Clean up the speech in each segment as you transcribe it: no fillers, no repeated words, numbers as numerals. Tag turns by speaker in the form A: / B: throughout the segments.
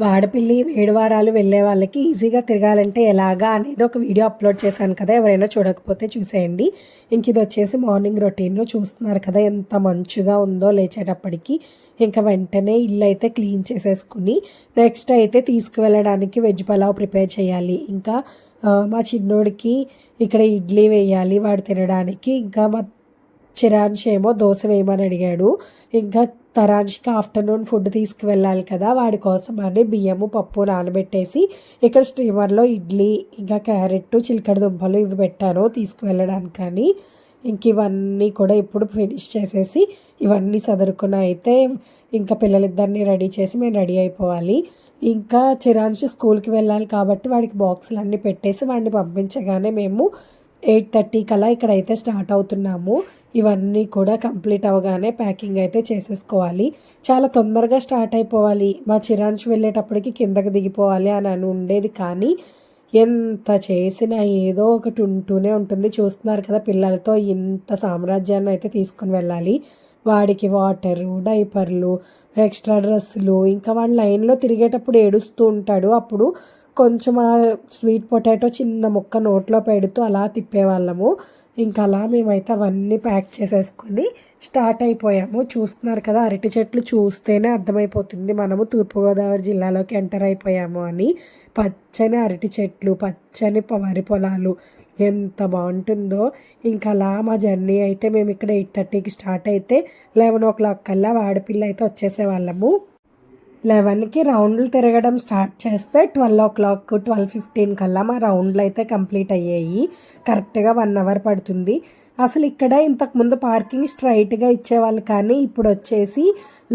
A: వాడపిల్లి 7 వారాలు వెళ్ళే వాళ్ళకి ఈజీగా తిరగాలంటే ఎలాగా అనేది ఒక వీడియో అప్లోడ్ చేశాను కదా, ఎవరైనా చూడకపోతే చూసేయండి. ఇంక ఇది వచ్చేసి మార్నింగ్ రొటీన్లో చూస్తున్నారు కదా ఎంత మంచుగా ఉందో లేచేటప్పటికి. ఇంకా వెంటనే ఇల్లు అయితే క్లీన్ చేసేసుకుని నెక్స్ట్ అయితే తీసుకువెళ్ళడానికి వెజ్ పలావ్ ప్రిపేర్ చేయాలి. ఇంకా మా చిన్నోడికి ఇక్కడ ఇడ్లీ వేయాలి వాడు తినడానికి. ఇంకా మా చిరాంష్ ఏమో దోశ వేయమని అడిగాడు. ఇంకా తరాంష్కి ఆఫ్టర్నూన్ ఫుడ్ తీసుకువెళ్ళాలి కదా, వాడి కోసం అని బియ్యము పప్పు నానబెట్టేసి ఇక్కడ స్టీమర్లో ఇడ్లీ ఇంకా క్యారెట్ చిలకడ దుంపలు ఇవి పెట్టాను తీసుకువెళ్ళడానికి. కానీ ఇంక ఇవన్నీ కూడా ఇప్పుడు ఫినిష్ చేసేసి ఇవన్నీ సదురుకుని అయితే ఇంకా పిల్లలిద్దరిని రెడీ చేసి మేము రెడీ అయిపోవాలి. ఇంకా చిరాంష్ స్కూల్కి వెళ్ళాలి కాబట్టి వాడికి బాక్సులు అన్నీ పెట్టేసి వాడిని పంపించగానే మేము 8:30 కల్లా ఇక్కడైతే స్టార్ట్ అవుతున్నాము. ఇవన్నీ కూడా కంప్లీట్ అవ్వగానే ప్యాకింగ్ అయితే చేసేసుకోవాలి. చాలా తొందరగా స్టార్ట్ అయిపోవాలి. మా చిరాంష్ వెళ్ళేటప్పటికి కిందకి దిగిపోవాలి అని ఉండేది. కానీ ఎంత చేసినా ఏదో ఒకటి ఉంటూనే ఉంటుంది. చూస్తున్నారు కదా, పిల్లలతో ఇంత సామ్రాజ్యాన్ని అయితే తీసుకుని వెళ్ళాలి. వాడికి వాటరు, డైపర్లు, ఎక్స్ట్రా డ్రెస్సులు, ఇంకా వాడు లైన్లో తిరిగేటప్పుడు ఏడుస్తూ ఉంటాడు. అప్పుడు కొంచెం ఆ స్వీట్ పొటాటో చిన్న ముక్క నోట్లో పెడుతూ అలా తిప్పేవాళ్ళము. ఇంకా అలా మేమైతే అవన్నీ ప్యాక్ చేసేసుకొని స్టార్ట్ అయిపోయాము. చూస్తున్నారు కదా, అరటి చెట్లు చూస్తేనే అర్థమైపోతుంది మనము తూర్పుగోదావరి జిల్లాలోకి ఎంటర్ అయిపోయాము అని. పచ్చని అరటి చెట్లు, పచ్చని వరి పొలాలు ఎంత బాగుంటుందో. ఇంకా అలా మా జర్నీ అయితే మేము ఇక్కడ 8:30కి స్టార్ట్ అయితే 11 కల్లా వాడపిల్ల అయితే వచ్చేసేవాళ్ళము. 11కి రౌండ్లు తిరగడం స్టార్ట్ చేస్తే 12:15 కల్లా మా రౌండ్లు అయితే కంప్లీట్ అయ్యాయి. కరెక్ట్గా 1 అవర్ పడుతుంది. అసలు ఇక్కడ ఇంతకుముందు పార్కింగ్ స్ట్రైట్గా ఇచ్చేవాళ్ళు, కానీ ఇప్పుడు వచ్చేసి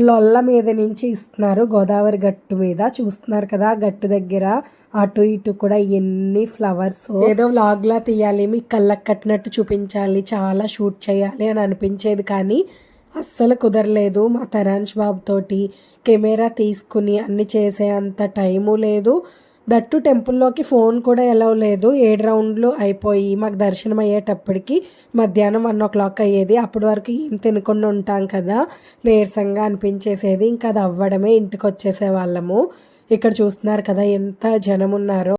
A: లొల్ల మీద నుంచి ఇస్తున్నారు. గోదావరి గట్టు మీద చూస్తున్నారు కదా, గట్టు దగ్గర అటు ఇటు కూడా ఎన్ని ఫ్లవర్స్. ఏదో వ్లాగ్లా తీయాలి, మీ కళ్ళకు కట్టినట్టు చూపించాలి, చాలా షూట్ చేయాలి అని అనిపించేది. కానీ అస్సలు కుదరలేదు. మా తరాంష్ బాబుతోటి కెమెరా తీసుకుని అన్ని చేసే అంత టైము లేదు. దట్టు టెంపుల్లోకి ఫోన్ కూడా ఎలవ్ లేదు. 7 రౌండ్లు అయిపోయి మాకు దర్శనం అయ్యేటప్పటికి మధ్యాహ్నం 1 అయ్యేది. అప్పటి వరకు ఏం తినకుండా ఉంటాం కదా, నీరసంగా అనిపించేసేది. ఇంకా అది అవ్వడమే ఇంటికి వచ్చేసే వాళ్ళము. ఇక్కడ చూస్తున్నారు కదా ఎంత జనం ఉన్నారో.